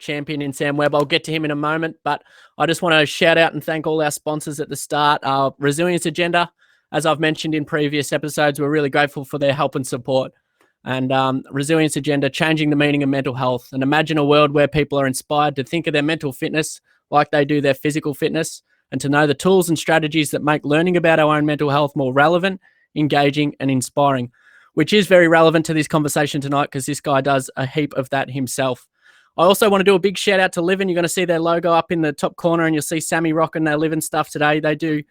champion in Sam Webb. I'll get to him in a moment, but I just want to shout out and thank all our sponsors at the start. Our Resilience Agenda, as I've mentioned in previous episodes, we're really grateful for their help and support. And Resilience Agenda, changing the meaning of mental health. And imagine a world where people are inspired to think of their mental fitness like they do their physical fitness, and to know the tools and strategies that make learning about our own mental health more relevant, engaging, and inspiring, which is very relevant to this conversation tonight because this guy does a heap of that himself. I also want to do a big shout out to Livin. You're going to see their logo up in the top corner and you'll see Sammy rocking their Livin stuff today. They do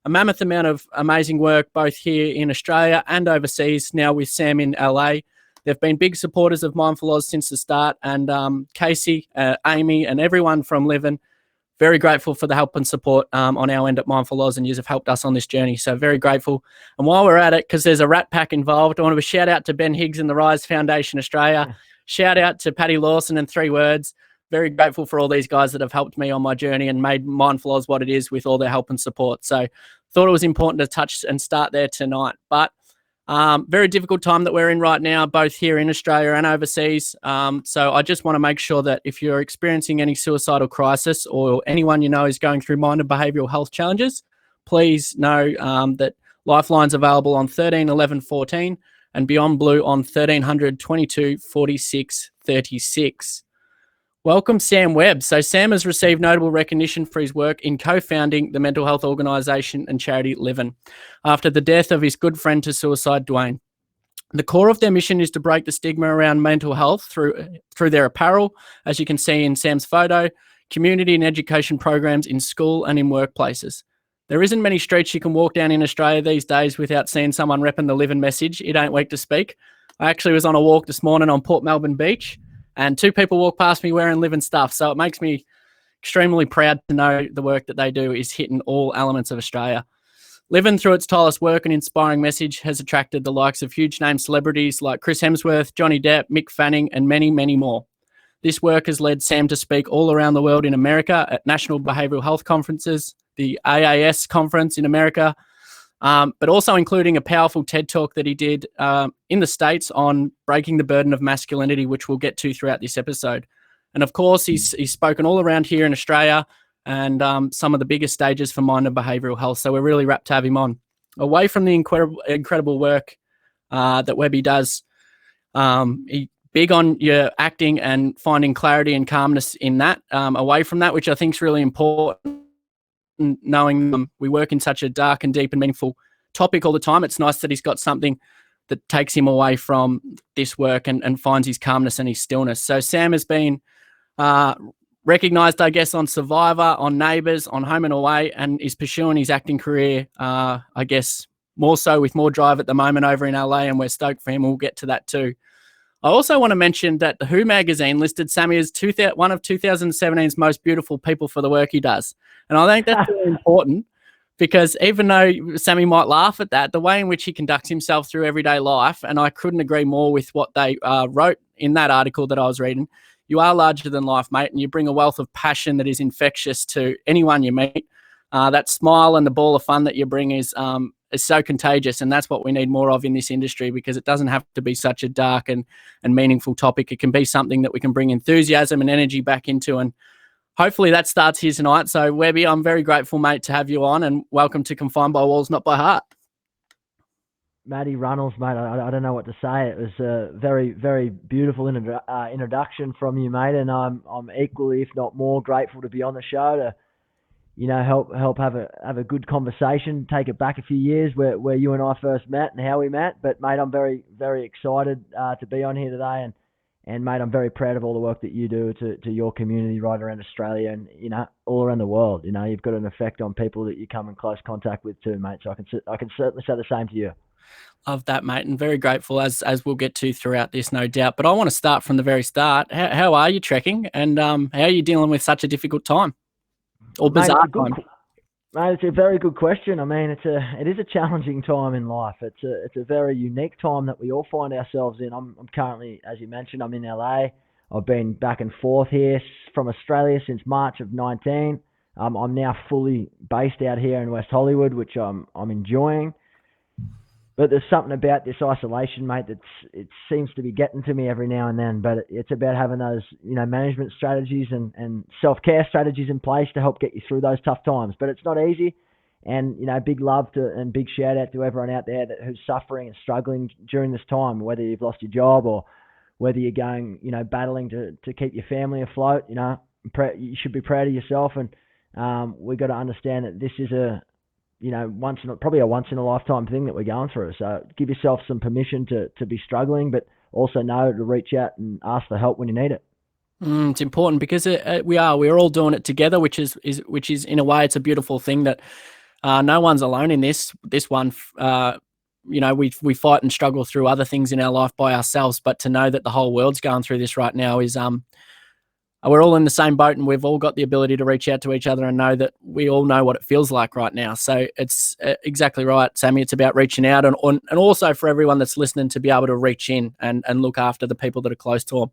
a mammoth amount of amazing work both here in Australia and overseas, now with Sam in LA. They've been big supporters of Mindful Oz since the start, and Casey, Amy, and everyone from Livin, very grateful for the help and support on our end at Mindful Oz, and you have helped us on this journey. So very grateful. And while we're at it, because there's a rat pack involved, I want to shout out to Ben Higgs and the Rise Foundation Australia. Shout out to Paddy Lawson and 3 Words. Very grateful for all these guys that have helped me on my journey and made Mindful Oz what it is with all their help and support. So thought it was important to touch and start there tonight. But very difficult time that we're in right now, both here in Australia and overseas. So I just want to make sure that if you're experiencing any suicidal crisis or anyone you know is going through mind and behavioural health challenges, please know that Lifeline's available on 13 11 14 and Beyond Blue on 1300 22 46 36. Welcome, Sam Webb. So Sam has received notable recognition for his work in co-founding the mental health organisation and charity Livin after the death of his good friend to suicide, Dwayne. The core of their mission is to break the stigma around mental health through their apparel, as you can see in Sam's photo, community and education programs in school and in workplaces. There isn't many streets you can walk down in Australia these days without seeing someone repping the Livin message. It ain't weak to speak. I actually was on a walk this morning on Port Melbourne Beach, and 2 people walked past me wearing Livin stuff. So it makes me extremely proud to know the work that they do is hitting all elements of Australia. Livin, through its tireless work and inspiring message, has attracted the likes of huge name celebrities like Chris Hemsworth, Johnny Depp, Mick Fanning, and many, many more. This work has led Sam to speak all around the world in America at national behavioural health conferences, the AAS conference in America, but also including a powerful TED Talk that he did in the States on breaking the burden of masculinity, which we'll get to throughout this episode. And of course, he's spoken all around here in Australia and some of the biggest stages for mind and behavioural health. So we're really rapt to have him on. Away from the incredible work that Webby does, he big on your acting and finding clarity and calmness in that. Away from that, which I think is really important, knowing we work in such a dark and deep and meaningful topic all the time, it's nice that he's got something that takes him away from this work and finds his calmness and his stillness. So Sam has been recognised, I guess, on Survivor, on Neighbours, on Home and Away, and is pursuing his acting career, I guess, more so with more drive at the moment over in LA, and we're stoked for him. We'll get to that too. I also want to mention that the Who magazine listed Sammy as one of 2017's most beautiful people for the work he does. And I think that's really important because even though Sammy might laugh at that, the way in which he conducts himself through everyday life, and I couldn't agree more with what they wrote in that article that I was reading, you are larger than life, mate, and you bring a wealth of passion that is infectious to anyone you meet. That smile and the ball of fun that you bring is so contagious, and that's what we need more of in this industry, because it doesn't have to be such a dark and meaningful topic. It can be something that we can bring enthusiasm and energy back into, and hopefully that starts here tonight. So, Webby, I'm very grateful, mate, to have you on, and welcome to Confined by Walls, Not by Heart. Matty Runnalls, mate, I don't know what to say. It was a very, very beautiful introduction from you, mate, and I'm equally, if not more, grateful to be on the show to, you know, help have a good conversation, take it back a few years where you and I first met and how we met. But, mate, I'm very, very excited to be on here today, and mate, I'm very proud of all the work that you do to your community right around Australia and, you know, all around the world. You know, you've got an effect on people that you come in close contact with too, mate. So I can certainly say the same to you. Love that, mate, and very grateful as we'll get to throughout this, no doubt. But I want to start from the very start. How are you trekking, and how are you dealing with such a difficult time or bizarre time? Mate, it's a very good question. I mean, it is a challenging time in life. It's a very unique time that we all find ourselves in. I'm currently, as you mentioned, I'm in LA. I've been back and forth here from Australia since March of 19. I'm now fully based out here in West Hollywood, which I'm enjoying. But there's something about this isolation, mate, it seems to be getting to me every now and then. But it's about having those, management strategies and self-care strategies in place to help get you through those tough times. But it's not easy. And, big love and big shout out to everyone out there who's suffering and struggling during this time, whether you've lost your job or whether you're going, battling to keep your family afloat. You should be proud of yourself. And we've got to understand that this is probably a once in a lifetime thing that we're going through. So give yourself some permission to be struggling, but also know to reach out and ask for help when you need it. It's important because we're all doing it together, which is in a way, it's a beautiful thing that no one's alone in this one. We fight and struggle through other things in our life by ourselves, but to know that the whole world's going through this right now is we're all in the same boat, and we've all got the ability to reach out to each other and know that we all know what it feels like right now. So it's exactly right, Sammy. It's about reaching out and also for everyone that's listening to be able to reach in and look after the people that are close to them.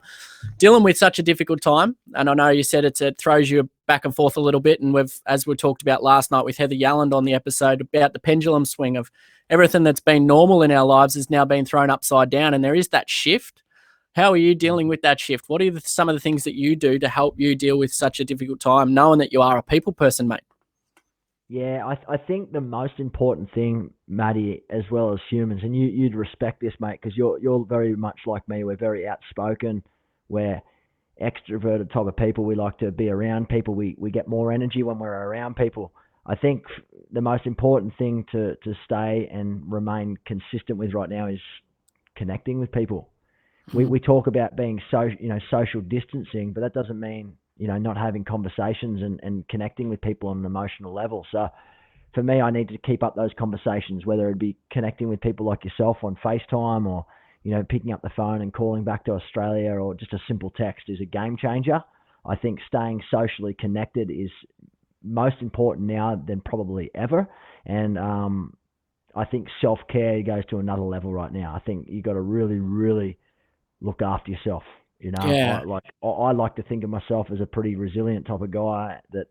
Dealing with such a difficult time, and I know you said it throws you back and forth a little bit, and as we talked about last night with Heather Yalland on the episode about the pendulum swing of everything that's been normal in our lives is now being thrown upside down, and there is that shift. How are you dealing with that shift? What are some of the things that you do to help you deal with such a difficult time, knowing that you are a people person, mate? Yeah, I think the most important thing, Matty, as well as humans, and you'd respect this, mate, because you're very much like me. We're very outspoken. We're extroverted type of people. We like to be around people. We get more energy when we're around people. I think the most important thing to stay and remain consistent with right now is connecting with people. We talk about being social distancing, but that doesn't mean, not having conversations and connecting with people on an emotional level. So for me, I need to keep up those conversations, whether it be connecting with people like yourself on FaceTime or, picking up the phone and calling back to Australia, or just a simple text is a game changer. I think staying socially connected is most important now than probably ever. And I think self-care goes to another level right now. I think you got to really, really look after yourself. Yeah. I like to think of myself as a pretty resilient type of guy that,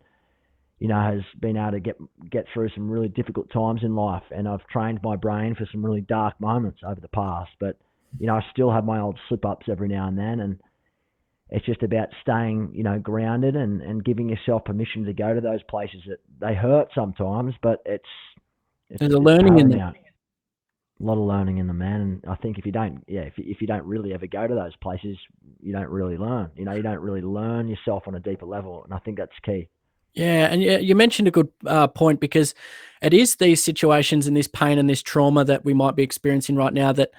has been able to get through some really difficult times in life. And I've trained my brain for some really dark moments over the past, but, I still have my old slip-ups every now and then. And it's just about staying, grounded and giving yourself permission to go to those places that they hurt sometimes, but there's a learning in them. A lot of learning in them, man. And I think if you don't really ever go to those places, you don't really learn. You don't really learn yourself on a deeper level, and I think that's key. Yeah, and you mentioned a good point, because it is these situations and this pain and this trauma that we might be experiencing right now that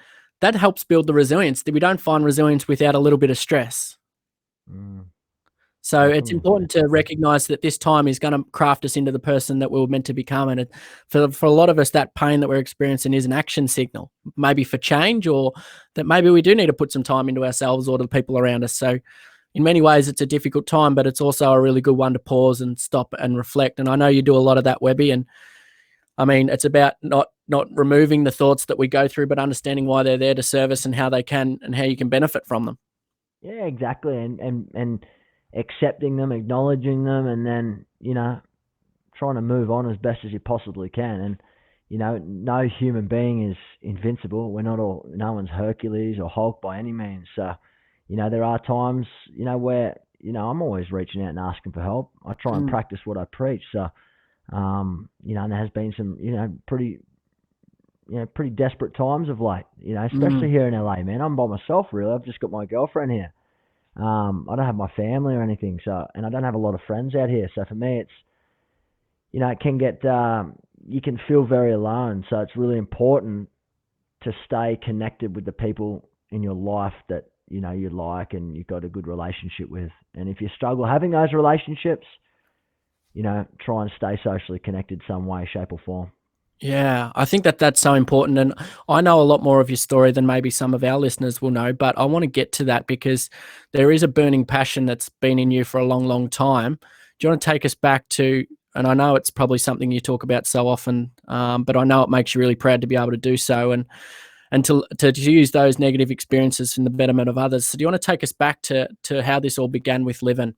helps build the resilience. That we don't find resilience without a little bit of stress. So Definitely. It's important to recognize that this time is going to craft us into the person that we were meant to become. And for a lot of us, that pain that we're experiencing is an action signal, maybe for change, or that maybe we do need to put some time into ourselves or to the people around us. So in many ways, it's a difficult time, but it's also a really good one to pause and stop and reflect. And I know you do a lot of that, Webby. And I mean, it's about not removing the thoughts that we go through, but understanding why they're there to serve us and how they can and how you can benefit from them. Yeah, exactly. And accepting them, acknowledging them, and then, trying to move on as best as you possibly can. And, no human being is invincible. No one's Hercules or Hulk by any means. So, there are times, where, I'm always reaching out and asking for help. I try and practice what I preach. So, and there has been some, pretty desperate times of late, especially here in LA, man. I'm by myself, really. I've just got my girlfriend here. I don't have my family or anything. So, and I don't have a lot of friends out here. So for me, it's, it can get, you can feel very alone. So it's really important to stay connected with the people in your life that, you like and you've got a good relationship with. And if you struggle having those relationships, try and stay socially connected some way, shape or form. Yeah, I think that's so important. And I know a lot more of your story than maybe some of our listeners will know, but I want to get to that because there is a burning passion that's been in you for a long, long time. Do you want to take us back to, and I know it's probably something you talk about so often, but I know it makes you really proud to be able to do so and to use those negative experiences in the betterment of others. So do you want to take us back to how this all began with Livin?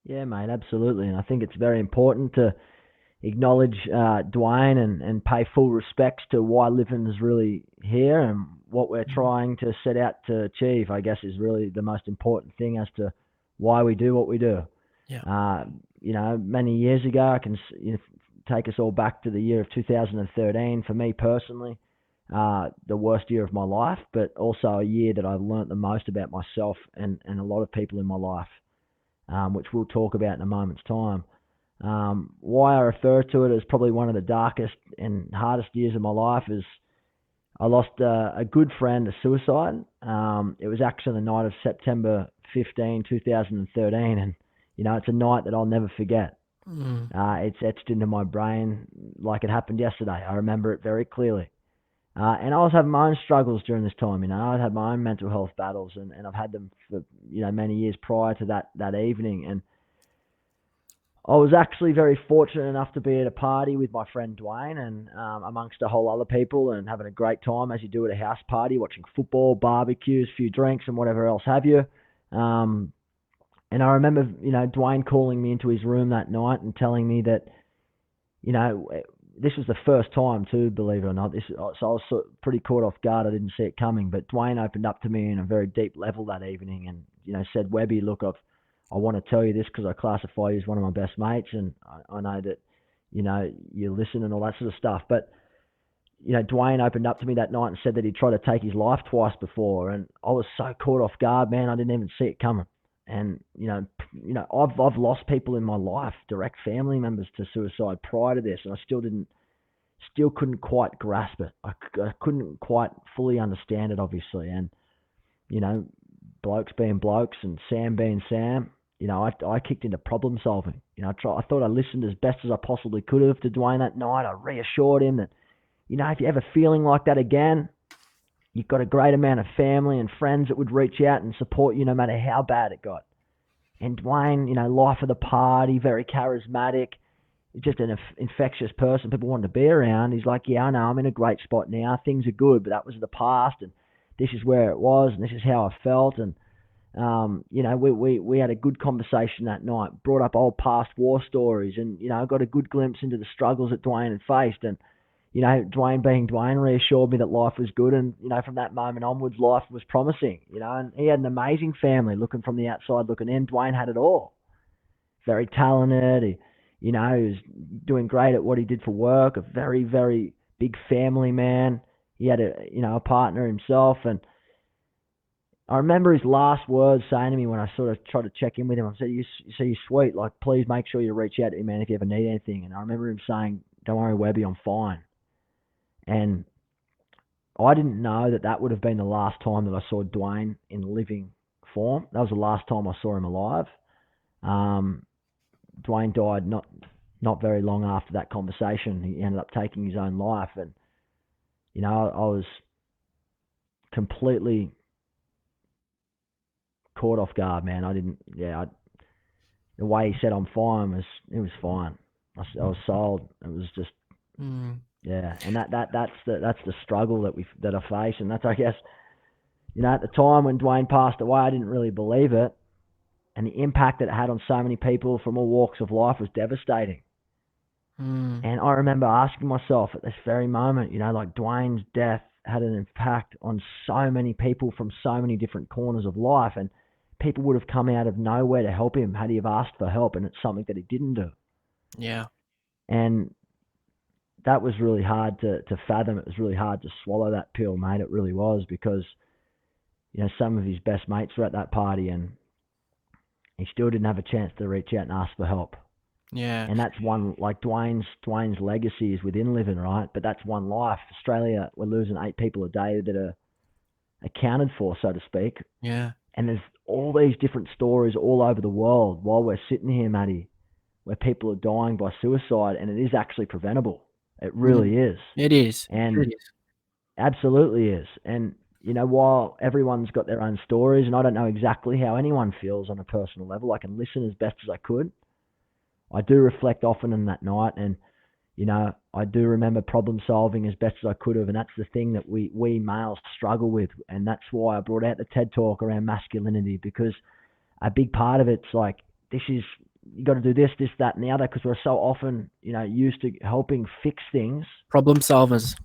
Yeah, mate, absolutely. And I think it's very important to, acknowledge Dwayne and pay full respects to why Livin is really here and what we're trying to set out to achieve, I guess, is really the most important thing as to why we do what we do. Yeah. Many years ago, I can take us all back to the year of 2013. For me personally, the worst year of my life, but also a year that I've learnt the most about myself and a lot of people in my life, which we'll talk about in a moment's time. Why I refer to it as probably one of the darkest and hardest years of my life is I lost a good friend to suicide. It was actually the night of September 15, 2013, and it's a night that I'll never forget. It's etched into my brain like it happened yesterday. I remember it very clearly. And I was having my own struggles during this time. I had my own mental health battles, and I've had them for many years prior to that evening. And I was actually very fortunate enough to be at a party with my friend Dwayne and amongst a whole other people and having a great time as you do at a house party, watching football, barbecues, a few drinks and whatever else have you. And I remember, Dwayne calling me into his room that night and telling me that, this was the first time too, believe it or not. So I was pretty caught off guard. I didn't see it coming. But Dwayne opened up to me in a very deep level that evening and, said, Webby, look, I want to tell you this because I classify you as one of my best mates, and I know that, you listen and all that sort of stuff. But, Dwayne opened up to me that night and said that he tried to take his life twice before, and I was so caught off guard, man, I didn't even see it coming. And, I've lost people in my life, direct family members to suicide prior to this, and I still couldn't quite grasp it. I couldn't quite fully understand it, obviously. And, blokes being blokes and Sam being Sam, I kicked into problem solving. I thought I listened as best as I possibly could have to Dwayne that night. I reassured him that, if you're ever feeling like that again, you've got a great amount of family and friends that would reach out and support you no matter how bad it got. And Dwayne, life of the party, very charismatic, just an infectious person people wanted to be around. He's like, yeah, I know, I'm in a great spot now. Things are good, but that was the past, and this is where it was, and this is how I felt. And, we had a good conversation that night, brought up old past war stories, and, got a good glimpse into the struggles that Dwayne had faced. And, Dwayne being Dwayne reassured me that life was good. And, from that moment onwards, life was promising, and he had an amazing family looking from the outside looking in. Dwayne had it all. Very talented. He was doing great at what he did for work, a very, very big family man. He had a partner himself. And I remember his last words saying to me when I sort of tried to check in with him, I said, you're sweet. Like, please make sure you reach out to me, man, if you ever need anything. And I remember him saying, don't worry, Webby, I'm fine. And I didn't know that would have been the last time that I saw Dwayne in living form. That was the last time I saw him alive. Dwayne died not very long after that conversation. He ended up taking his own life. And, I was completely caught off guard, man. The way he said I'm fine was fine. I was sold. It was just, yeah. And that's the struggle that I face. And that's, I guess, at the time when Dwayne passed away, I didn't really believe it. And the impact that it had on so many people from all walks of life was devastating. And I remember asking myself at this very moment, like Dwayne's death had an impact on so many people from so many different corners of life. And people would have come out of nowhere to help him had he have asked for help. And it's something that he didn't do. Yeah. And that was really hard to fathom. It was really hard to swallow that pill, mate. It really was, because, some of his best mates were at that party and he still didn't have a chance to reach out and ask for help. Yeah. And that's one, like Dwayne's legacy is within Livin, right? But that's one life. Australia, we're losing 8 people a day that are accounted for, so to speak. Yeah. And there's all these different stories all over the world while we're sitting here, Matty, where people are dying by suicide, and it is actually preventable. It really is. It is. And it is. Absolutely is. And, while everyone's got their own stories, and I don't know exactly how anyone feels on a personal level, I can listen as best as I could. I do reflect often on that night, and, I do remember problem solving as best as I could have, and that's the thing that we males struggle with, and that's why I brought out the TED Talk around masculinity, because a big part of it's like, this is you got to do this, this, that, and the other, because we're so often, used to helping fix things. Problem solvers.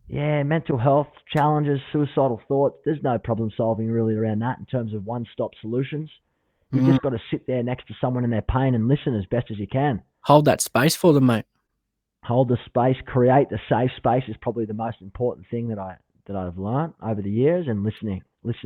Yeah, mental health challenges, suicidal thoughts. There's no problem solving really around that in terms of one-stop solutions. You've just got to sit there next to someone in their pain and listen as best as you can. Hold that space for them, mate. Hold the space, create the safe space is probably the most important thing that I've learned over the years, and listening with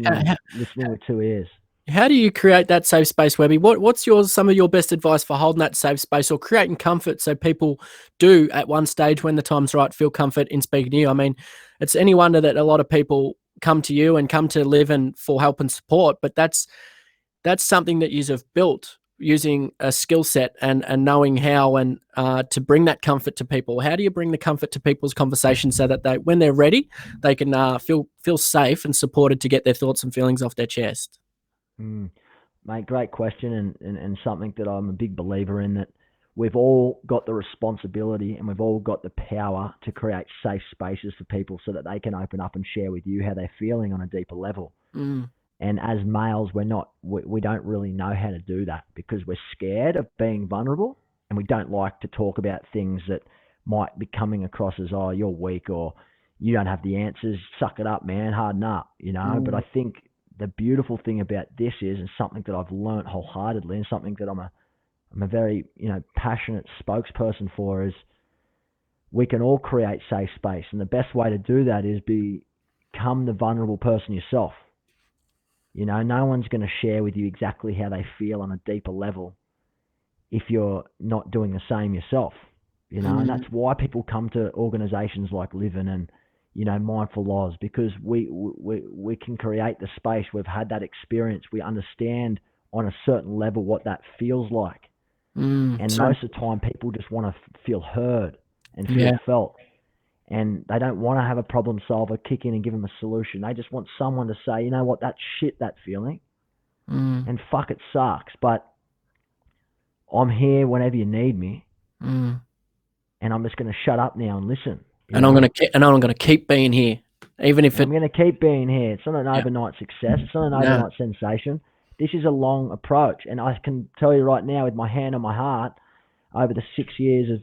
2 ears. How do you create that safe space, Webby? What's some of your best advice for holding that safe space or creating comfort so people do at one stage when the time's right feel comfort in speaking to you? I mean, it's any wonder that a lot of people come to you and come to Livin for help and support, but that's something that you have built using a skill set and knowing how and to bring that comfort to people. How do you bring the comfort to people's conversations so that when they're ready, they can feel safe and supported to get their thoughts and feelings off their chest? Mate, great question, and something that I'm a big believer in, that we've all got the responsibility and we've all got the power to create safe spaces for people so that they can open up and share with you how they're feeling on a deeper level. And as males, we don't really know how to do that because we're scared of being vulnerable, and we don't like to talk about things that might be coming across as, oh, you're weak, or you don't have the answers, suck it up, man, harden up, But I think the beautiful thing about this is, and something that I've learned wholeheartedly, and something that I'm a very, passionate spokesperson for, is we can all create safe space. And the best way to do that is become the vulnerable person yourself. No one's going to share with you exactly how they feel on a deeper level if you're not doing the same yourself, and that's why people come to organizations like Livin and, Mindful Laws, because we can create the space. We've had that experience. We understand on a certain level what that feels like. And most of the time people just want to feel heard and feel felt. And they don't want to have a problem solver kick in and give them a solution. They just want someone to say, you know what, that's shit, that feeling. And fuck, it sucks, but I'm here whenever you need me. And I'm just going to shut up now and listen. And I'm going to keep being here, even if I'm going to keep being here. It's not an overnight success. It's not an overnight sensation. This is a long approach. And I can tell you right now, with my hand on my heart, over the 6 years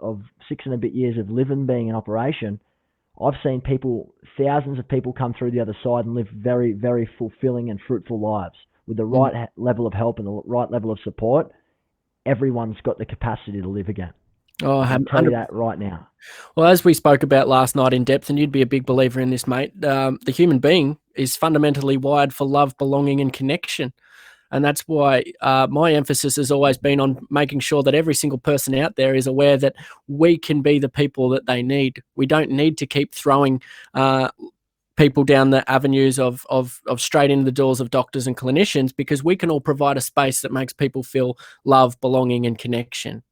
of 6 and a bit years of Livin being in operation, I've seen thousands of people come through the other side and live very, very fulfilling and fruitful lives with the right level of help and the right level of support. Everyone's got the capacity to live again. Oh, I can tell you that right now. Well, as we spoke about last night in depth, and you'd be a big believer in this, mate, the human being is fundamentally wired for love, belonging, and connection. And that's why my emphasis has always been on making sure that every single person out there is aware that we can be the people that they need. We don't need to keep throwing people down the avenues of straight into the doors of doctors and clinicians, because we can all provide a space that makes people feel love, belonging, and connection.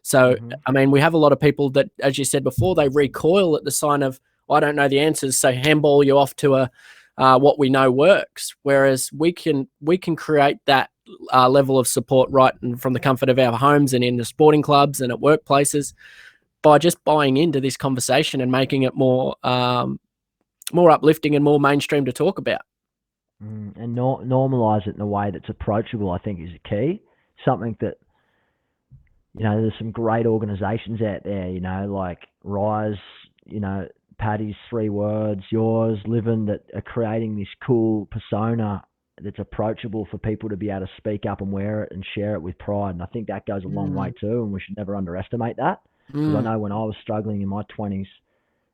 So, I mean, we have a lot of people that, as you said before, they recoil at the sign of, I don't know the answers, so handball you off to what we know works. Whereas we can create that level of support right from the comfort of our homes and in the sporting clubs and at workplaces by just buying into this conversation and making it more uplifting and more mainstream to talk about. And normalize it in a way that's approachable, I think, is a key. Something that, there's some great organizations out there, like Rise, Paddy's 3 Words, yours, Livin, that are creating this cool persona that's approachable for people to be able to speak up and wear it and share it with pride. And I think that goes a long way too, and we should never underestimate that. Because I know when I was struggling in my 20s,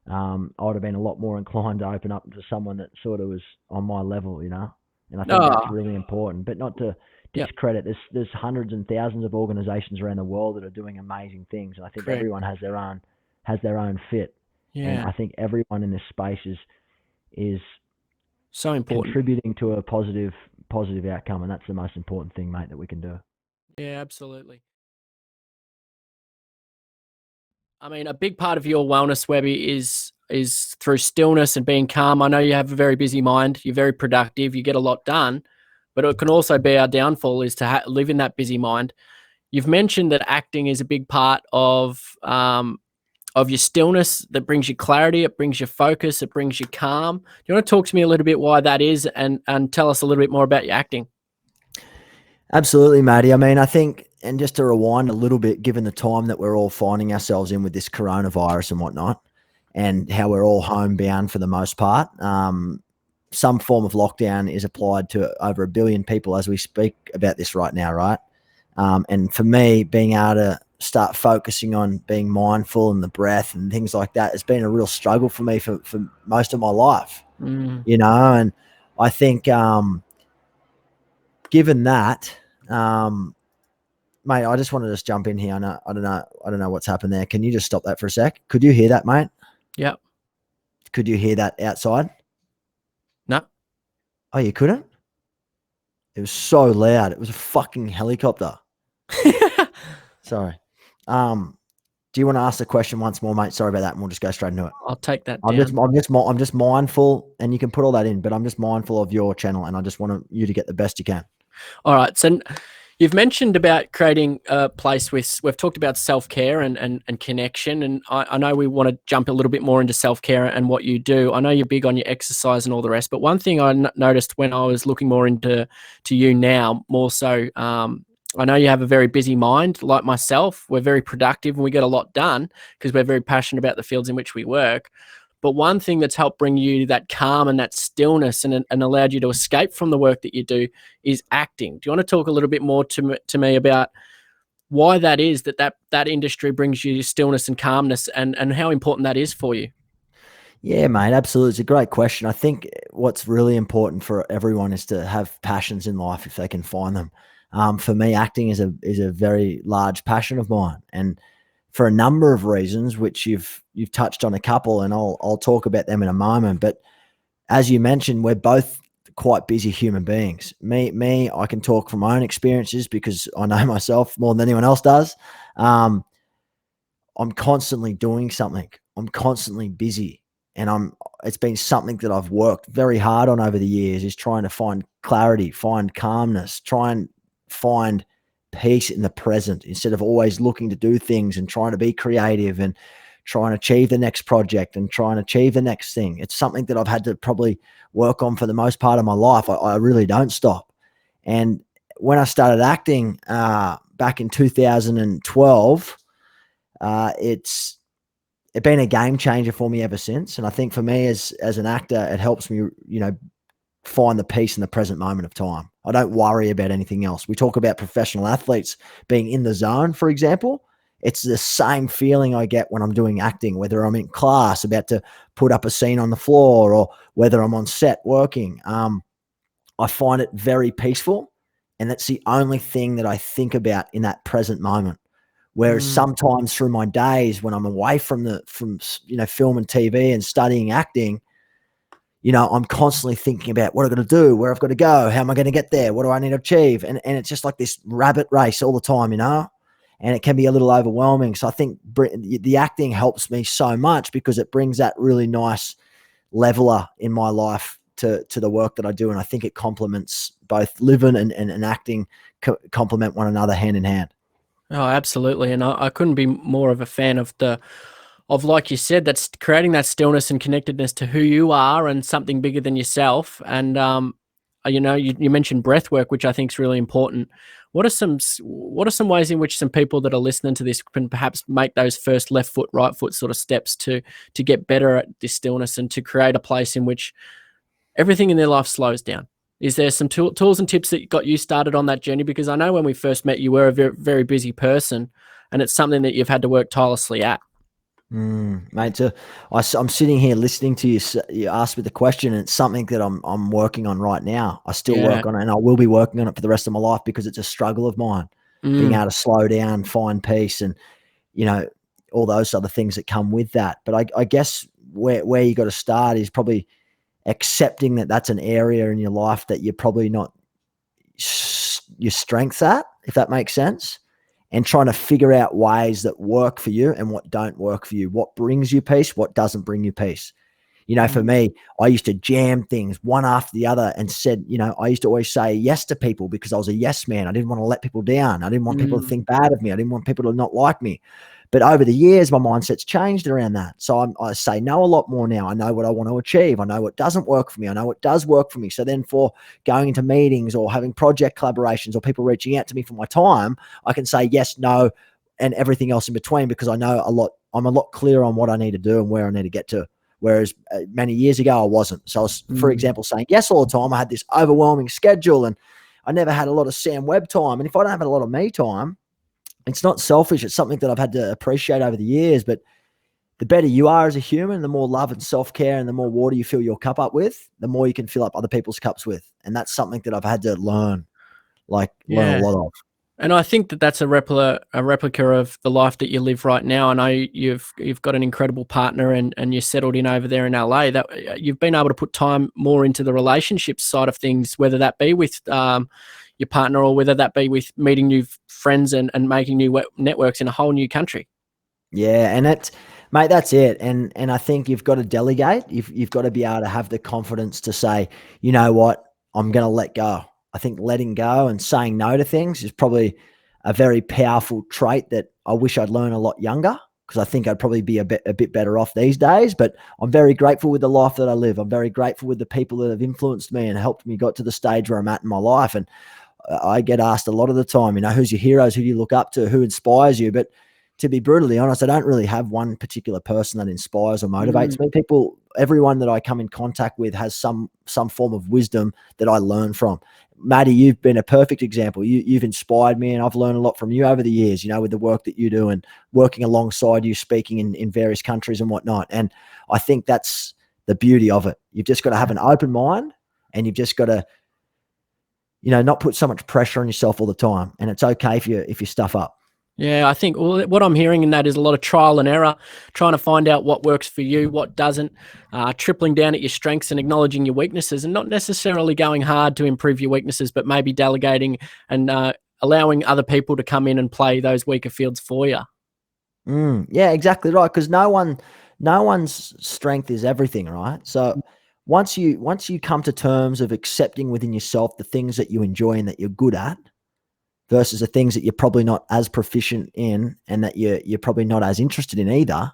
I would have been a lot more inclined to open up to someone that sort of was on my level, And I think that's really important. But not to discredit, there's hundreds and thousands of organizations around the world that are doing amazing things. And I think everyone has their own fit. Yeah. And I think everyone in this space is so important, contributing to a positive outcome, and that's the most important thing, mate, that we can do. Yeah, absolutely. I mean, a big part of your wellness, Webby, is through stillness and being calm. I know you have a very busy mind. You're very productive. You get a lot done, but it can also be our downfall is to live in that busy mind. You've mentioned that acting is a big part of your stillness, that brings you clarity, it brings you focus, it brings you calm. Do you want to talk to me a little bit why that is and tell us a little bit more about your acting? Absolutely, Matty. I mean, I think and just to rewind a little bit, given the time that we're all finding ourselves in with this coronavirus and whatnot, and how we're all homebound for the most part, some form of lockdown is applied to over 1 billion people as we speak about this right now, right? And for me, being able to start focusing on being mindful and the breath and things like that has been a real struggle for me for most of my life, you know? And I think given that, mate, I just want to just jump in here. I don't know what's happened there. Can you just stop that for a sec? Could you hear that, mate? Yeah. Could you hear that outside? No. Oh, you couldn't? It was so loud. It was a fucking helicopter. Sorry. Do you want to ask the question once more, mate? Sorry about that, and we'll just go straight into it. I'll take that I'm down. just mindful, and you can put all that in, but I'm just mindful of your channel, and I just want you to get the best you can. All right. So you've mentioned about creating a place we've talked about self-care and connection. And I know we want to jump a little bit more into self-care and what you do. I know you're big on your exercise and all the rest, but one thing I noticed when I was looking more into you now, more so, I know you have a very busy mind like myself. We're very productive and we get a lot done because we're very passionate about the fields in which we work. But one thing that's helped bring you that calm and that stillness and allowed you to escape from the work that you do is acting. Do you want to talk a little bit more to me about why that is, that industry brings you stillness and calmness, and how important that is for you? Yeah, mate, absolutely. It's a great question. I think what's really important for everyone is to have passions in life if they can find them. For me, acting is a very large passion of mine, and for a number of reasons, which you've touched on a couple, and I'll talk about them in a moment. But as you mentioned, we're both quite busy human beings. Me, I can talk from my own experiences because I know myself more than anyone else does. I'm constantly doing something. I'm constantly busy, and it's been something that I've worked very hard on over the years, is trying to find clarity, find calmness, try and find peace in the present instead of always looking to do things and trying to be creative and trying to achieve the next project and trying to achieve the next thing. It's something that I've had to probably work on for the most part of my life. I really don't stop. And when I started acting back in 2012, it's been a game changer for me ever since. And I think for me as an actor, it helps me, find the peace in the present moment of time. I don't worry about anything else. We talk about professional athletes being in the zone, for example. It's the same feeling I get when I'm doing acting, whether I'm in class about to put up a scene on the floor or whether I'm on set working. I find it very peaceful, and that's the only thing that I think about in that present moment. Whereas sometimes through my days when I'm away from film and TV and studying acting, I'm constantly thinking about what I've got to do, where I've got to go, how am I going to get there, what do I need to achieve? And it's just like this rabbit race all the time, and it can be a little overwhelming. So I think the acting helps me so much because it brings that really nice leveler in my life to the work that I do. And I think it complements both living and acting, complement one another hand in hand. Oh, absolutely. And I couldn't be more of a fan of like you said, that's creating that stillness and connectedness to who you are and something bigger than yourself. And, you mentioned breath work, which I think is really important. What are some ways in which some people that are listening to this can perhaps make those first left foot, right foot sort of steps to get better at this stillness and to create a place in which everything in their life slows down? Is there some tools and tips that got you started on that journey? Because I know when we first met, you were a very, very busy person, and it's something that you've had to work tirelessly at. Mate, so I'm sitting here listening to you. You asked me the question, and it's something that I'm working on right now. I still work on it, and I will be working on it for the rest of my life because it's a struggle of mine. Being able to slow down, find peace, and all those other things that come with that. But I guess where you got to start is probably accepting that that's an area in your life that you're probably not your strengths at, if that makes sense. And trying to figure out ways that work for you and what don't work for you, what brings you peace, what doesn't bring you peace. For me, I used to jam things one after the other and said, I used to always say yes to people because I was a yes man. I didn't want to let people down. I didn't want people to think bad of me. I didn't want people to not like me. But over the years, my mindset's changed around that. So I say no a lot more now. I know what I want to achieve. I know what doesn't work for me. I know what does work for me. So then for going into meetings or having project collaborations or people reaching out to me for my time, I can say yes, no, and everything else in between because I know I'm a lot clearer on what I need to do and where I need to get to. Whereas many years ago, I wasn't. So I was, for example, saying yes all the time. I had this overwhelming schedule and I never had a lot of Sam Webb time. And if I don't have a lot of me time, it's not selfish. It's something that I've had to appreciate over the years. But the better you are as a human, the more love and self-care and the more water you fill your cup up with, the more you can fill up other people's cups with. And that's something that I've had to learn a lot of. And I think that that's a replica of the life that you live right now. I know you've got an incredible partner and you're settled in over there in LA. That you've been able to put time more into the relationship side of things, whether that be with your partner or whether that be with meeting new friends and making new networks in a whole new country. Yeah, and mate, that's it. And I think you've got to delegate. You've got to be able to have the confidence to say, you know what, I'm going to let go. I think letting go and saying no to things is probably a very powerful trait that I wish I'd learned a lot younger because I think I'd probably be a bit better off these days. But I'm very grateful with the life that I live. I'm very grateful with the people that have influenced me and helped me got to the stage where I'm at in my life. And I get asked a lot of the time, who's your heroes? Who do you look up to? Who inspires you? But to be brutally honest, I don't really have one particular person that inspires or motivates me. Everyone that I come in contact with has some form of wisdom that I learn from. Maddie, you've been a perfect example. You've inspired me and I've learned a lot from you over the years, with the work that you do and working alongside you, speaking in various countries and whatnot. And I think that's the beauty of it. You've just got to have an open mind and you've just got to, not put so much pressure on yourself all the time. And it's okay if you stuff up. Yeah, I think what I'm hearing in that is a lot of trial and error, trying to find out what works for you, what doesn't, tripling down at your strengths and acknowledging your weaknesses and not necessarily going hard to improve your weaknesses, but maybe delegating and allowing other people to come in and play those weaker fields for you. Yeah, exactly right. Because no one's strength is everything, right? So once you come to terms of accepting within yourself the things that you enjoy and that you're good at, versus the things that you're probably not as proficient in and that you're probably not as interested in either,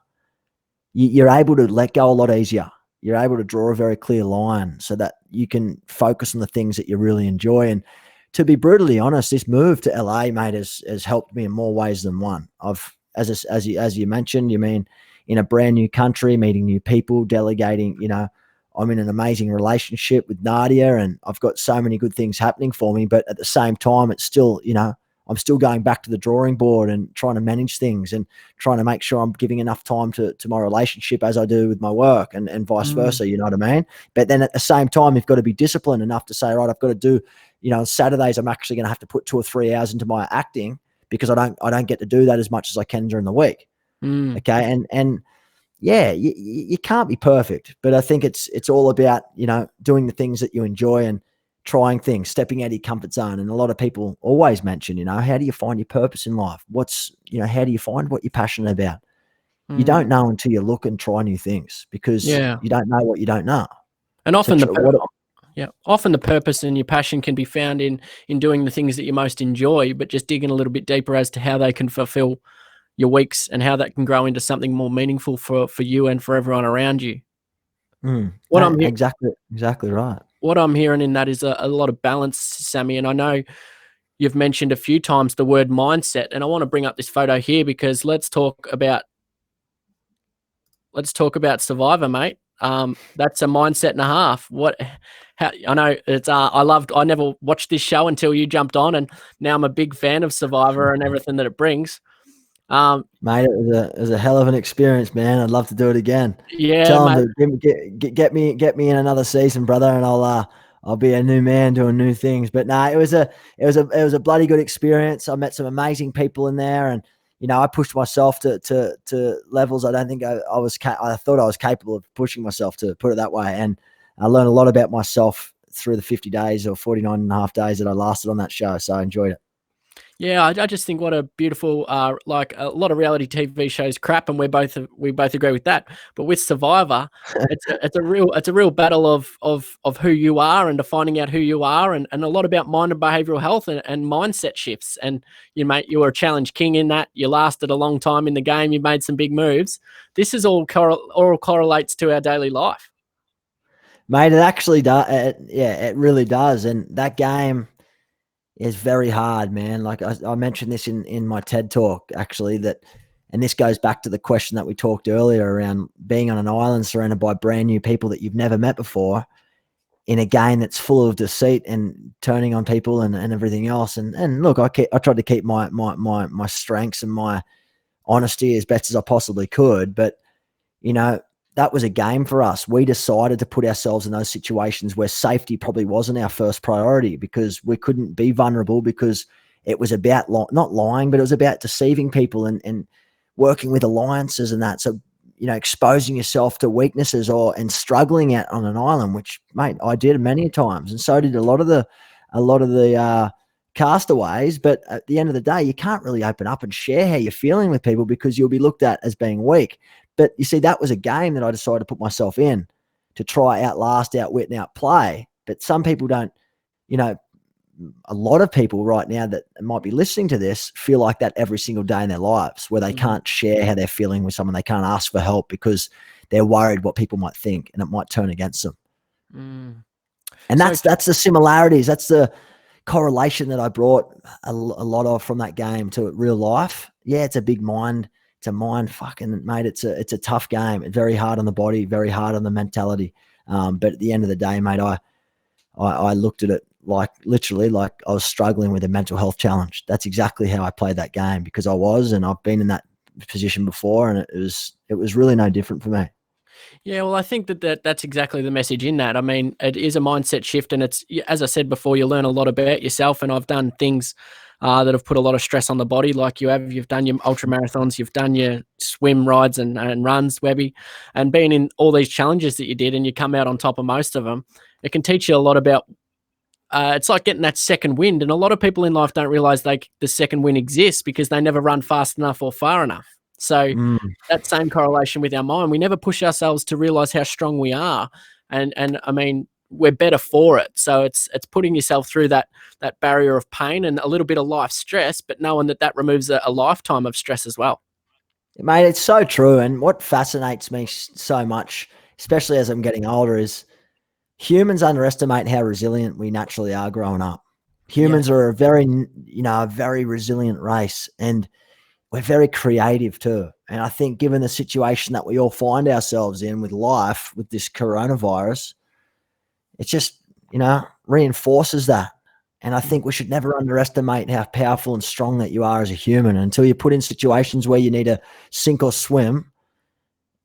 you're able to let go a lot easier. You're able to draw a very clear line so that you can focus on the things that you really enjoy. And to be brutally honest, this move to LA, mate, has helped me in more ways than one. As you mentioned, you mean in a brand new country, meeting new people, delegating, I'm in an amazing relationship with Nadia and I've got so many good things happening for me. But at the same time, it's still, I'm still going back to the drawing board and trying to manage things and trying to make sure I'm giving enough time to my relationship as I do with my work and vice versa, you know what I mean? But then at the same time, you've got to be disciplined enough to say, right, I've got to do, on Saturdays, I'm actually going to have to put 2 or 3 hours into my acting because I don't get to do that as much as I can during the week. Okay. And yeah, you can't be perfect, but I think it's all about, doing the things that you enjoy and trying things, stepping out of your comfort zone. And a lot of people always mention, how do you find your purpose in life? How do you find what you're passionate about? You don't know until you look and try new things because you don't know what you don't know. And often often the purpose and your passion can be found in doing the things that you most enjoy, but just digging a little bit deeper as to how they can fulfill your weeks and how that can grow into something more meaningful for you and for everyone around you. Exactly right. What I'm hearing in that is a lot of balance, Sammy. And I know you've mentioned a few times the word mindset, and I want to bring up this photo here because let's talk about Survivor, mate. That's a mindset and a half. I know it's I never watched this show until you jumped on, and now I'm a big fan of Survivor and everything that it brings. Mate, it was a hell of an experience, man. I'd love to do it again. Yeah, tell them to get me in another season, brother, and I'll be a new man doing new things. But no, it was a bloody good experience. I met some amazing people in there, and I pushed myself to levels I don't think I thought I was capable of pushing myself, to put it that way. And I learned a lot about myself through the 50 days or 49 and a half days that I lasted on that show. So I enjoyed it. Yeah, I just think what a beautiful, like a lot of reality TV shows crap, and we both agree with that. But with Survivor, it's a real battle of who you are and defining out who you are, and a lot about mind and behavioural health and mindset shifts. And you were a challenge king in that. You lasted a long time in the game. You made some big moves. This is all correlates to our daily life. Mate, it actually does. It really does. And that game is very hard, man. Like I mentioned this in my TED talk, actually, and this goes back to the question that we talked earlier around being on an island surrounded by brand new people that you've never met before in a game that's full of deceit and turning on people and everything else. And look, I tried to keep my strengths and my honesty as best as I possibly could, but that was a game for us. We decided to put ourselves in those situations where safety probably wasn't our first priority, because we couldn't be vulnerable, because it was about not lying, but it was about deceiving people and working with alliances and that. So, exposing yourself to weaknesses and struggling out on an island, which, mate, I did many times. And so did a lot of the castaways. But at the end of the day, you can't really open up and share how you're feeling with people, because you'll be looked at as being weak. But you see, that was a game that I decided to put myself in to try outlast, outwit, and outplay. But some people don't, a lot of people right now that might be listening to this feel like that every single day in their lives, where they can't share how they're feeling with someone. They can't ask for help because they're worried what people might think, and it might turn against them. And that's the similarities. That's the correlation that I brought a lot of from that game to real life. Yeah, it's a big mind. It's a mind fucking, mate. It's a tough game. It's very hard on the body, very hard on the mentality. But at the end of the day, mate, I looked at it like literally like I was struggling with a mental health challenge. That's exactly how I played that game, because and I've been in that position before, and it was really no different for me. Yeah, well, I think that's exactly the message in that. I mean, it is a mindset shift, and it's, as I said before, you learn a lot about yourself. And I've done things that have put a lot of stress on the body, like you have. You've done your ultra marathons, you've done your swim rides and runs, Webby, and being in all these challenges that you did, and you come out on top of most of them. It can teach you a lot about. It's like getting that second wind, and a lot of people in life don't realize the second wind exists because they never run fast enough or far enough. So that same correlation with our mind, we never push ourselves to realize how strong we are, and I mean, we're better for it. So it's putting yourself through that barrier of pain and a little bit of life stress, but knowing that removes a lifetime of stress as well. Mate, it's so true. And what fascinates me so much, especially as I'm getting older, is humans underestimate how resilient we naturally are growing up. Humans are a very resilient race, and we're very creative too. And I think given the situation that we all find ourselves in with life, with this coronavirus, it just, reinforces that. And I think we should never underestimate how powerful and strong that you are as a human. Until you're put in situations where you need to sink or swim,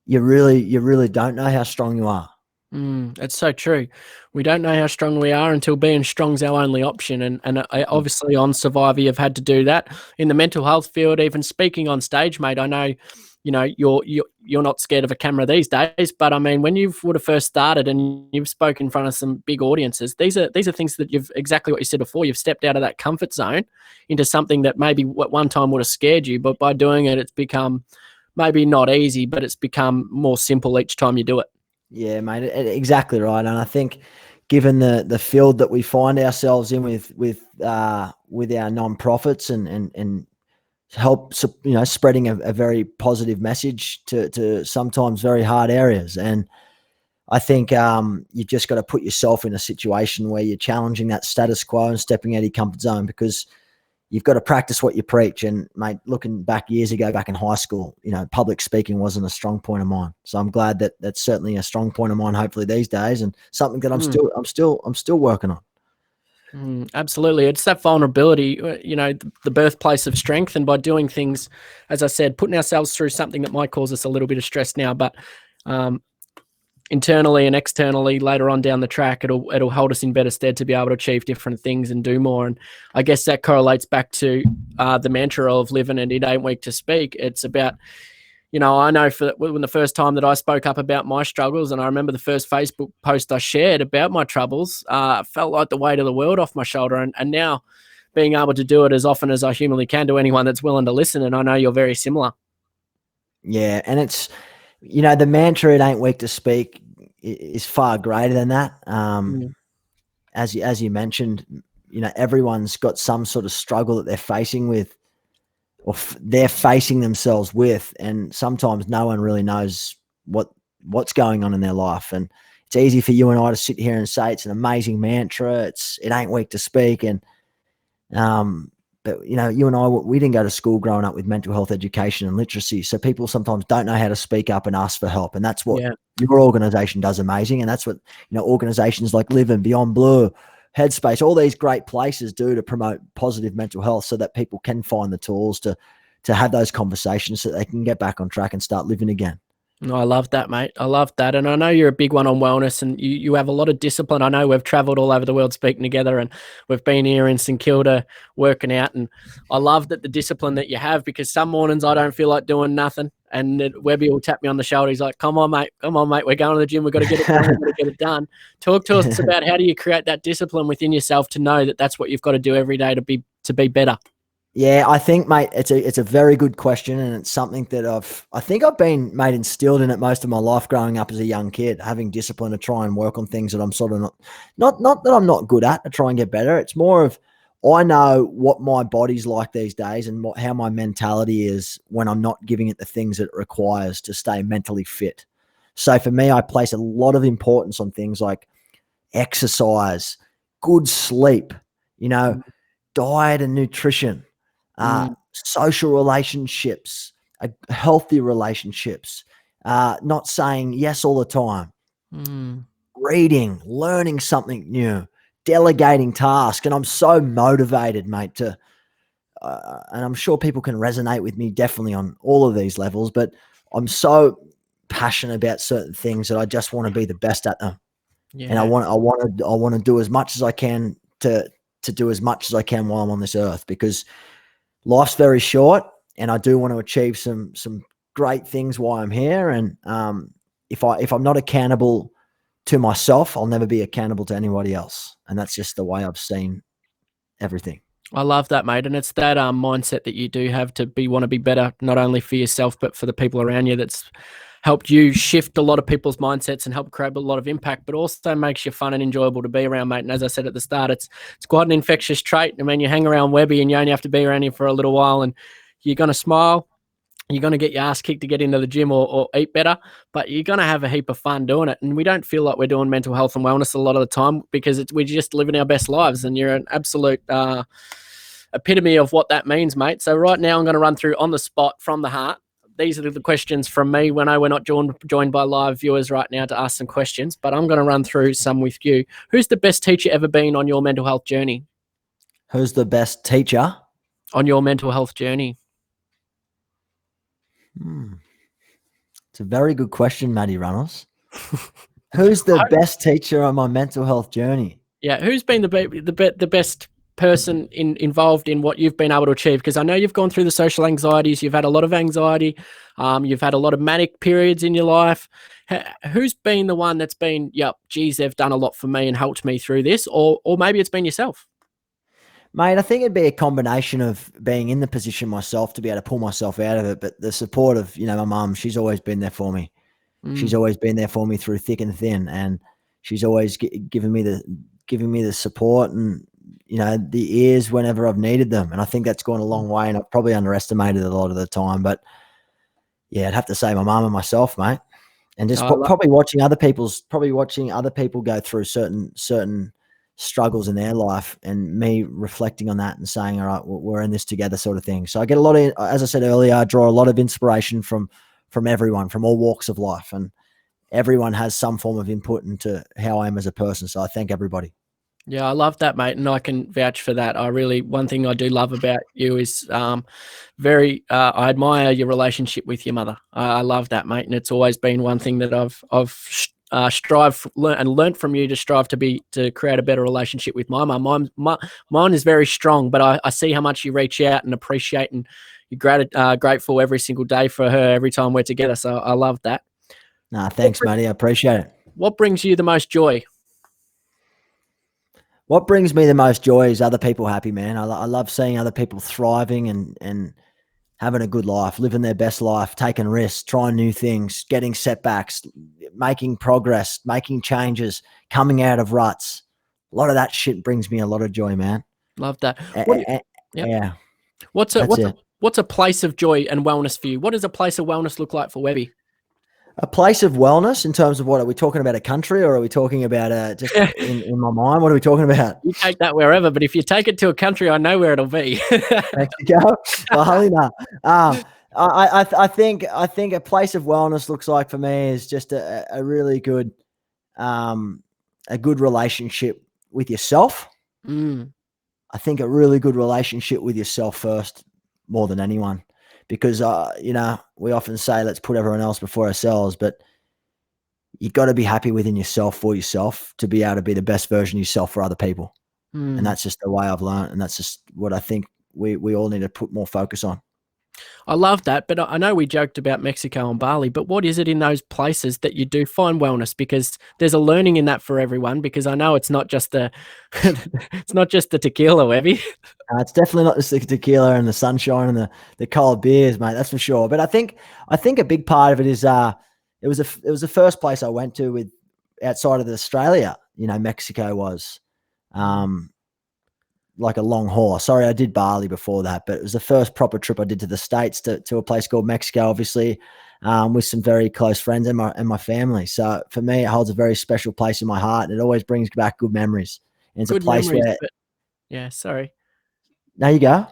you really don't know how strong you are. That's so true. We don't know how strong we are until being strong's our only option. And obviously on Survivor, you've had to do that in the mental health field. Even speaking on stage, mate, I know, you're not scared of a camera these days, but I mean, when you would have first started and you've spoken in front of some big audiences, these are things that you've, exactly what you said before, you've stepped out of that comfort zone into something that maybe at one time would have scared you, but by doing it, it's become maybe not easy, but it's become more simple each time you do it. Yeah, mate, exactly right. And I think given the field that we find ourselves in with our nonprofits and help, spreading a very positive message to sometimes very hard areas. And I think you've just got to put yourself in a situation where you're challenging that status quo and stepping out of your comfort zone, because you've got to practice what you preach. And mate, looking back years ago, back in high school, public speaking wasn't a strong point of mine. So I'm glad that that's certainly a strong point of mine, hopefully these days, and something that I'm still working on. Absolutely. It's that vulnerability, the birthplace of strength. And by doing things, as I said, putting ourselves through something that might cause us a little bit of stress now, but internally and externally later on down the track, it'll hold us in better stead to be able to achieve different things and do more. And I guess that correlates back to the mantra of Livin and It Ain't Weak to Speak. It's about, I know when the first time that I spoke up about my struggles, and I remember the first Facebook post I shared about my troubles, felt like the weight of the world off my shoulder. And now being able to do it as often as I humanly can to anyone that's willing to listen. And I know you're very similar. Yeah, and it's, the mantra "it ain't weak to speak" is far greater than that. As you mentioned, everyone's got some sort of struggle that they're facing with, or they're facing themselves with, and sometimes no one really knows what's going on in their life. And it's easy for you and I to sit here and say it's an amazing mantra. It ain't weak to speak, and but you and I, we didn't go to school growing up with mental health education and literacy, so people sometimes don't know how to speak up and ask for help, and that's what your organization does amazing, and that's what organizations like Livin, Beyond Blue, Headspace, all these great places do to promote positive mental health, so that people can find the tools to have those conversations, so they can get back on track and start living again. No, I love that, mate. I love that. And I know you're a big one on wellness, and you have a lot of discipline. I know we've traveled all over the world speaking together, and we've been here in St Kilda working out. And I love that the discipline that you have, because some mornings I don't feel like doing nothing. And Webby will tap me on the shoulder. He's like, come on, mate. We're going to the gym. We've got to get it done. We've got to get it done. Talk to us about how do you create that discipline within yourself to know that that's what you've got to do every day to be better. Yeah, I think, mate, it's a very good question, and it's something that I think I've been, mate, instilled in it most of my life growing up as a young kid, having discipline to try and work on things that I'm sort of not that I'm not good at, to try and get better. It's more of, I know what my body's like these days, and how my mentality is when I'm not giving it the things that it requires to stay mentally fit. So for me, I place a lot of importance on things like exercise, good sleep, diet and nutrition, social relationships, healthy relationships, not saying yes all the time, reading, learning something new, delegating tasks. And I'm so motivated, mate, to and I'm sure people can resonate with me definitely on all of these levels, but I'm so passionate about certain things that I just want to be the best at them. Yeah. And I want to do as much as I can to do as much as I can while I'm on this earth, because life's very short, and I do want to achieve some great things while I'm here. And if I'm not accountable to myself, I'll never be accountable to anybody else. And that's just the way I've seen everything. I love that, mate. And it's that mindset that you do have to want to be better, not only for yourself, but for the people around you, that's helped you shift a lot of people's mindsets and help create a lot of impact, but also makes you fun and enjoyable to be around, mate. And as I said at the start, it's quite an infectious trait. I mean, you hang around Webby and you only have to be around him for a little while, and you're going to smile. You're going to get your ass kicked to get into the gym or eat better, but you're going to have a heap of fun doing it. And we don't feel like we're doing mental health and wellness a lot of the time, because we're just living our best lives, and you're an absolute epitome of what that means, mate. So right now I'm going to run through on the spot from the heart. These are the questions from me. When we're not joined by live viewers right now to ask some questions, but I'm going to run through some with you. Who's the best teacher ever been on your mental health journey? Who's the best teacher on your mental health journey? It's a very good question, Matty Runnalls. Who's the best teacher on my mental health journey? Yeah, who's been the best person involved in what you've been able to achieve? Because I know you've gone through the social anxieties, you've had a lot of anxiety, you've had a lot of manic periods in your life. Who's been the one that's been, yep, geez, they've done a lot for me and helped me through this? Or maybe it's been yourself. Mate, I think it'd be a combination of being in the position myself to be able to pull myself out of it, but the support of, my mum. She's always been there for me. She's always been there for me through thick and thin, and she's always given me the support and, the ears whenever I've needed them. And I think that's gone a long way, and I've probably underestimated it a lot of the time. But yeah, I'd have to say my mum and myself, mate. And just probably watching other people go through certain struggles in their life, and me reflecting on that and saying, all right, we're in this together, sort of thing. So I get a lot of, as I said earlier, I draw a lot of inspiration from everyone, from all walks of life, and everyone has some form of input into how I am as a person. So I thank everybody. Yeah, I love that, mate, and I can vouch for that. One thing I do love about you is I admire your relationship with your mother. I love that, mate, and it's always been one thing that I've learned from you, to strive to create a better relationship with my mum. Mine is very strong, but I see how much you reach out and appreciate, and you're grateful every single day for her every time we're together. So I love that. Thanks, matey. I appreciate it. What brings you the most joy? What brings me the most joy is other people happy, man. I love seeing other people thriving and having a good life, living their best life, taking risks, trying new things, getting setbacks, making progress, making changes, coming out of ruts. A lot of that shit brings me a lot of joy, man. Love that. What? Yep. Yeah, What's a place of joy and wellness for you? What does a place of wellness look like for Webby? A place of wellness in terms of what? Are we talking about a country, or are we talking about just in my mind? What are we talking about? You take that wherever, but if you take it to a country, I know where it'll be. Mexico, Bali, no. I think a place of wellness looks like for me is just a really good, a good relationship with yourself. I think a really good relationship with yourself first, more than anyone, because we often say let's put everyone else before ourselves, but you've got to be happy within yourself for yourself to be able to be the best version of yourself for other people. And that's just the way I've learned, and that's just what I think we all need to put more focus on. I love that, but I know we joked about Mexico and Bali, but what is it in those places that you do find wellness? Because there's a learning in that for everyone, because I know it's not just the it's not just the tequila, Webby. It's definitely not the tequila and the sunshine and the cold beers, mate. That's for sure. But I think a big part of it is it was the first place I went to with outside of Australia. Mexico was like a long haul. Sorry, I did Bali before that, but it was the first proper trip I did to the States to a place called Mexico, obviously, with some very close friends and my family. So for me, it holds a very special place in my heart, and it always brings back good memories. And it's good a place memories, where, yeah, sorry. There you go.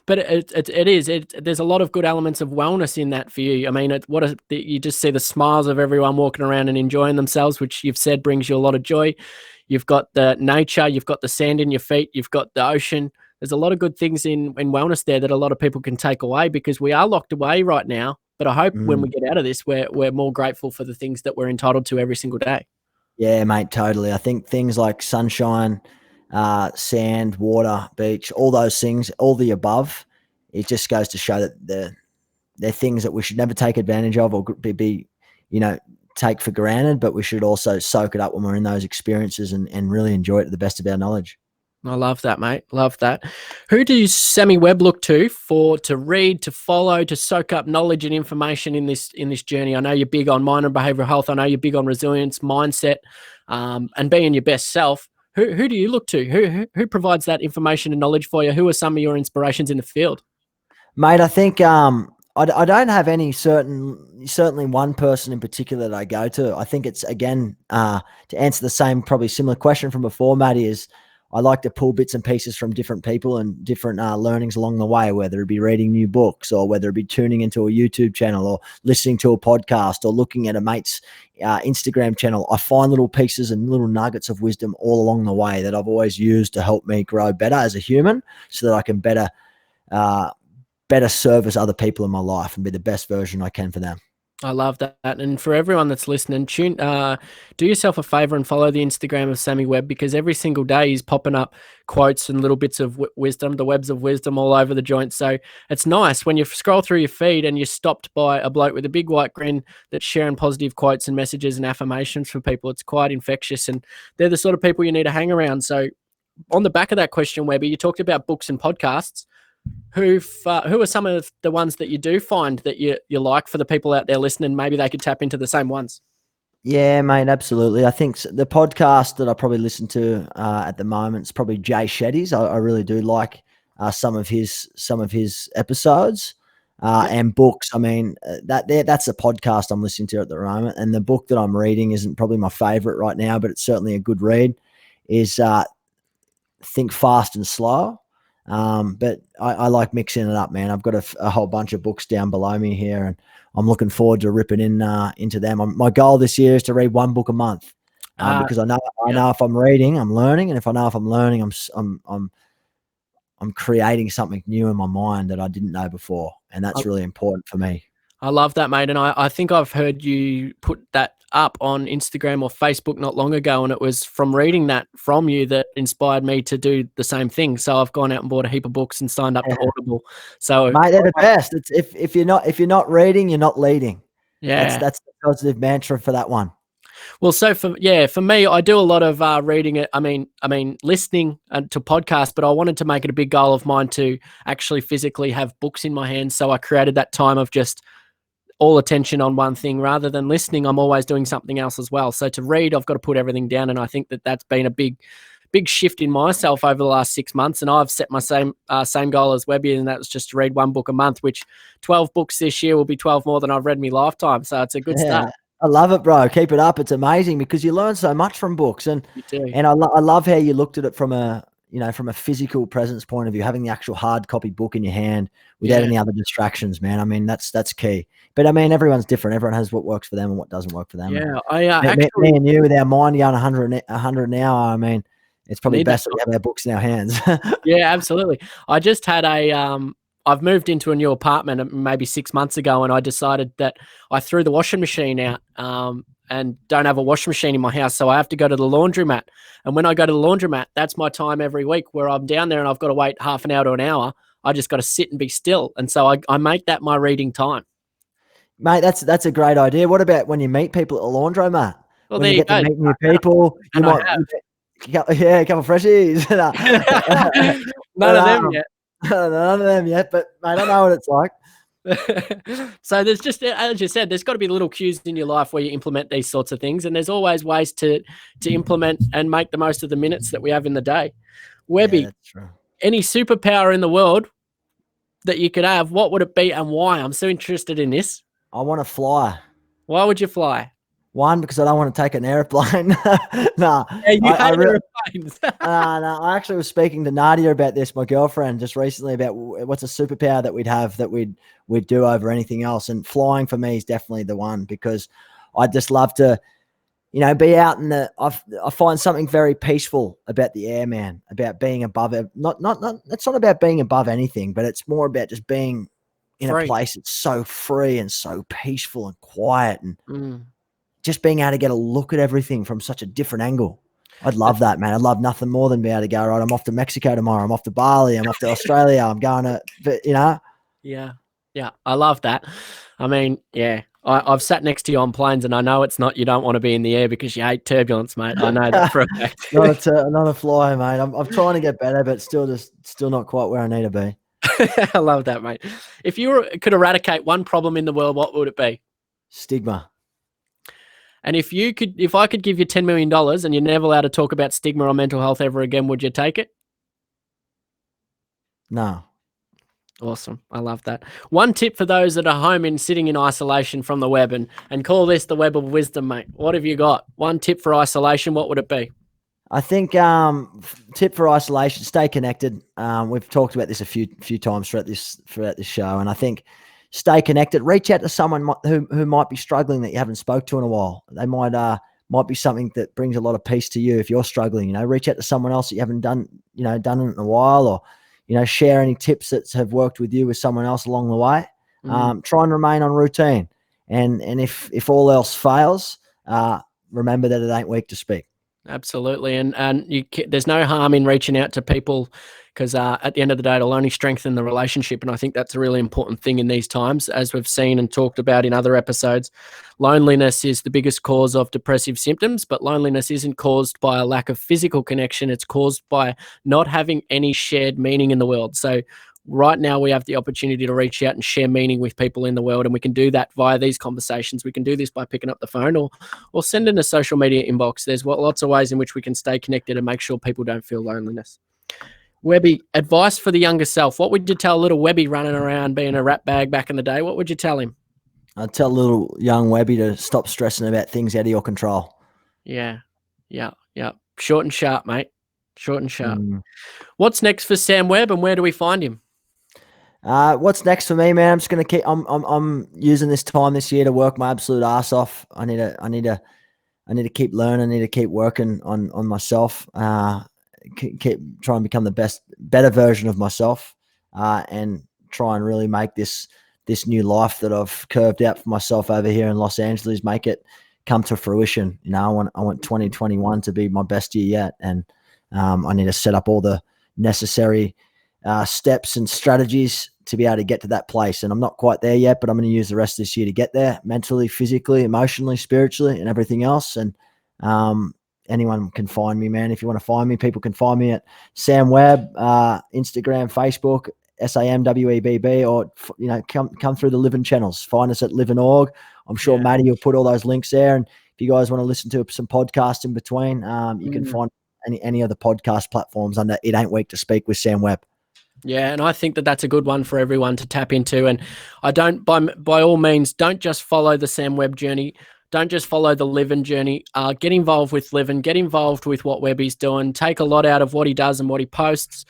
But it is. There's a lot of good elements of wellness in that for you. I mean, you just see the smiles of everyone walking around and enjoying themselves, which you've said brings you a lot of joy. You've got the nature, you've got the sand in your feet, you've got the ocean. There's a lot of good things in wellness there that a lot of people can take away, because we are locked away right now. But I hope when we get out of this, we're more grateful for the things that we're entitled to every single day. Yeah, mate, totally. I think things like sunshine, sand, water, beach, all those things, all the above, it just goes to show that they're things that we should never take advantage of or be take for granted, but we should also soak it up when we're in those experiences and really enjoy it to the best of our knowledge. I love that, mate. Love that. Who do you, Sammy Webb, look to read, to follow, to soak up knowledge and information in this journey? I know you're big on mind and behavioural health. I know you're big on resilience, mindset, and being your best self. Who do you look to? Who provides that information and knowledge for you? Who are some of your inspirations in the field? Mate, I think I don't have any certainly one person in particular that I go to. I think it's, again, to answer the same, probably similar question from before, Matty, is I like to pull bits and pieces from different people and different learnings along the way, whether it be reading new books or whether it be tuning into a YouTube channel or listening to a podcast or looking at a mate's Instagram channel. I find little pieces and little nuggets of wisdom all along the way that I've always used to help me grow better as a human, so that I can better service other people in my life and be the best version I can for them. I love that. And for everyone that's listening, do yourself a favor and follow the Instagram of Sammy Webb, because every single day he's popping up quotes and little bits of wisdom, the webs of wisdom all over the joint. So it's nice when you scroll through your feed and you're stopped by a bloke with a big white grin that's sharing positive quotes and messages and affirmations for people. It's quite infectious, and they're the sort of people you need to hang around. So on the back of that question, Webby, you talked about books and podcasts. Who are some of the ones that you do find that you like for the people out there listening? Maybe they could tap into the same ones. Yeah, mate, absolutely. I think the podcast that I probably listen to at the moment is probably Jay Shetty's. I really do like some of his episodes and books. I mean, that's a podcast I'm listening to at the moment, and the book that I'm reading isn't probably my favorite right now, but it's certainly a good read. Is Think Fast and Slow. But I like mixing it up, man. I've got a whole bunch of books down below me here, and I'm looking forward to ripping into them. My goal this year is to read one book a month, because I know if I'm reading, I'm learning, and if I know if I'm learning, I'm creating something new in my mind that I didn't know before, and that's really important for me. I love that, mate. And I think I've heard you put that up on Instagram or Facebook not long ago, and it was from reading that from you that inspired me to do the same thing. So I've gone out and bought a heap of books and signed up to Audible. So, mate, they're the best. It's if you're not reading, you're not leading. Yeah, that's the positive mantra for that one. Well, so for me, I do a lot of reading it. I mean, listening to podcasts, but I wanted to make it a big goal of mine to actually physically have books in my hands. So I created that time of just all attention on one thing rather than listening. I'm always doing something else as well. So to read, I've got to put everything down, and I think that that's been a big shift in myself over the last 6 months. And I've set my same goal as Webby, and that was just to read one book a month. Which 12 books this year will be 12 more than I've read in my lifetime. So it's a good start. I love it, bro. Keep it up. It's amazing because you learn so much from books, and You do. I love how you looked at it from a physical presence point of view, having the actual hard copy book in your hand without any other distractions, man. I mean, that's key. But I mean, everyone's different. Everyone has what works for them and what doesn't work for them. Yeah, Me and you with our mind going 100 an hour. I mean, it's probably best that we have our books in our hands. Yeah, absolutely. I just had I've moved into a new apartment maybe 6 months ago, and I decided that I threw the washing machine out and don't have a washing machine in my house. So I have to go to the laundromat. And when I go to the laundromat, that's my time every week where I'm down there and I've got to wait half an hour to an hour. I just got to sit and be still. And so I make that my reading time. Mate, that's a great idea. What about when you meet people at the laundromat? Well, when there you get to meet new people, and you I might, have. a couple of freshies. None of them yet. None of them yet, but mate, I know what it's like. So there's just, as you said, there's got to be little cues in your life where you implement these sorts of things, and there's always ways to implement and make the most of the minutes that we have in the day. Webby, that's true. Any superpower in the world that you could have, what would it be and why? I'm so interested in this. I want to fly. Why would you fly? One, because I don't want to take an airplane. No, airplanes. No, I actually was speaking to Nadia about this, my girlfriend, just recently about what's a superpower that we'd have that we'd do over anything else. And flying for me is definitely the one, because I just love to, be out in the. I find something very peaceful about the air, man. About being above it. It's not about being above anything, but it's more about just being in a place that's so free and so peaceful and quiet, and just being able to get a look at everything from such a different angle. I'd love that, man. I'd love nothing more than be able to go, right, I'm off to Mexico tomorrow. I'm off to Bali. I'm off to Australia. I'm going to, Yeah. Yeah. I love that. I mean, yeah, I've sat next to you on planes, and I know it's not, you don't want to be in the air because you hate turbulence, mate. I know that for a fact. not a flyer, mate. I'm trying to get better, but still not quite where I need to be. I love that, mate. If you could eradicate one problem in the world, what would it be? Stigma. And if I could give you $10 million and you're never allowed to talk about stigma or mental health ever again, would you take it? No. Awesome. I love that. One tip for those that are home and sitting in isolation from the web, and call this the web of wisdom, mate. What have you got? One tip for isolation, what would it be? I think tip for isolation, stay connected. We've talked about this a few times throughout this show, and I think stay connected. Reach out to someone who might be struggling that you haven't spoke to in a while. They might be something that brings a lot of peace to you if you're struggling. Reach out to someone else that you haven't done it in a while, or share any tips that have worked with you with someone else along the way. Try and remain on routine, and if all else fails, remember that it ain't weak to speak. Absolutely. And there's no harm in reaching out to people, because at the end of the day, it'll only strengthen the relationship. And I think that's a really important thing in these times. As we've seen and talked about in other episodes, loneliness is the biggest cause of depressive symptoms, but loneliness isn't caused by a lack of physical connection. It's caused by not having any shared meaning in the world. So right now we have the opportunity to reach out and share meaning with people in the world, and we can do that via these conversations. We can do this by picking up the phone or sending a social media inbox. There's lots of ways in which we can stay connected and make sure people don't feel loneliness. Webby, advice for the younger self. What would you tell little Webby running around being a rat bag back in the day? What would you tell him? I'd tell little young Webby to stop stressing about things out of your control. Yeah. Short and sharp, mate. Short and sharp. What's next for Sam Webb, and where do we find him? What's next for me, man? I'm just going to keep. I'm using this time this year to work my absolute ass off. I need to keep learning. I need to keep working on myself. Keep try and become the better version of myself, and try and really make this new life that I've curved out for myself over here in Los Angeles, make it come to fruition. I want 2021 to be my best year yet, and I need to set up all the necessary steps and strategies to be able to get to that place. And I'm not quite there yet, but I'm going to use the rest of this year to get there, mentally, physically, emotionally, spiritually, and everything else. And anyone can find me, man. If you want to find me, people can find me at Sam Webb, Instagram, Facebook, SAMWEBB, or come through the Livin channels. Find us at Livin.org. I'm sure Maddie will put all those links there. And if you guys want to listen to some podcasts in between, you can find any of the podcast platforms under It Ain't Weak to Speak with Sam Webb. Yeah, and I think that that's a good one for everyone to tap into. And I don't, by all means, don't just follow the Sam Webb journey. Don't just follow the Livin journey. Get involved with Livin. Get involved with what Webby's doing. Take a lot out of what he does and what he posts.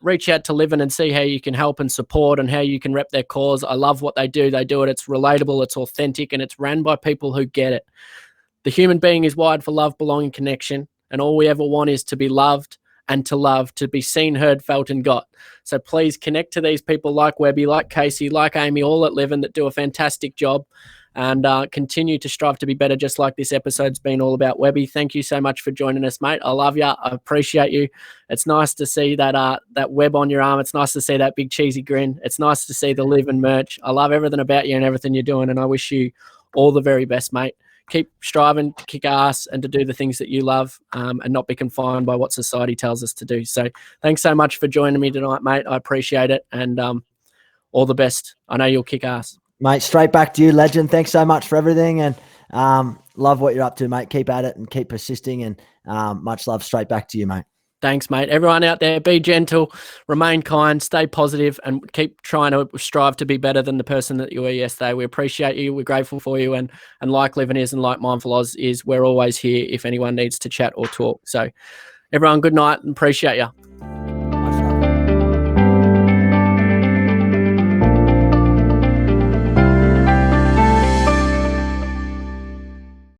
Reach out to Livin and see how you can help and support and how you can rep their cause. I love what they do. They do it. It's relatable. It's authentic, and it's ran by people who get it. The human being is wired for love, belonging, connection, and all we ever want is to be loved and to love, to be seen, heard, felt, and got. So please connect to these people like Webby, like Casey, like Amy, all at Livin that do a fantastic job, and continue to strive to be better, just like this episode's been all about. Webby, thank you so much for joining us, mate. I love you. I appreciate you. It's nice to see that web on your arm. It's nice to see that big cheesy grin. It's nice to see the Livin merch. I love everything about you and everything you're doing, and I wish you all the very best, mate. Keep striving to kick ass and to do the things that you love, and not be confined by what society tells us to do. So thanks so much for joining me tonight, mate. I appreciate it, and all the best. I know you'll kick ass. Mate, straight back to you, legend. Thanks so much for everything, and love what you're up to, mate. Keep at it and keep persisting, and much love straight back to you, mate. Thanks, mate. Everyone out there, be gentle, remain kind, stay positive, and keep trying to strive to be better than the person that you were yesterday. We appreciate you. We're grateful for you. And like Livin is and like Mindful Oz is, we're always here if anyone needs to chat or talk. So everyone, good night and appreciate you.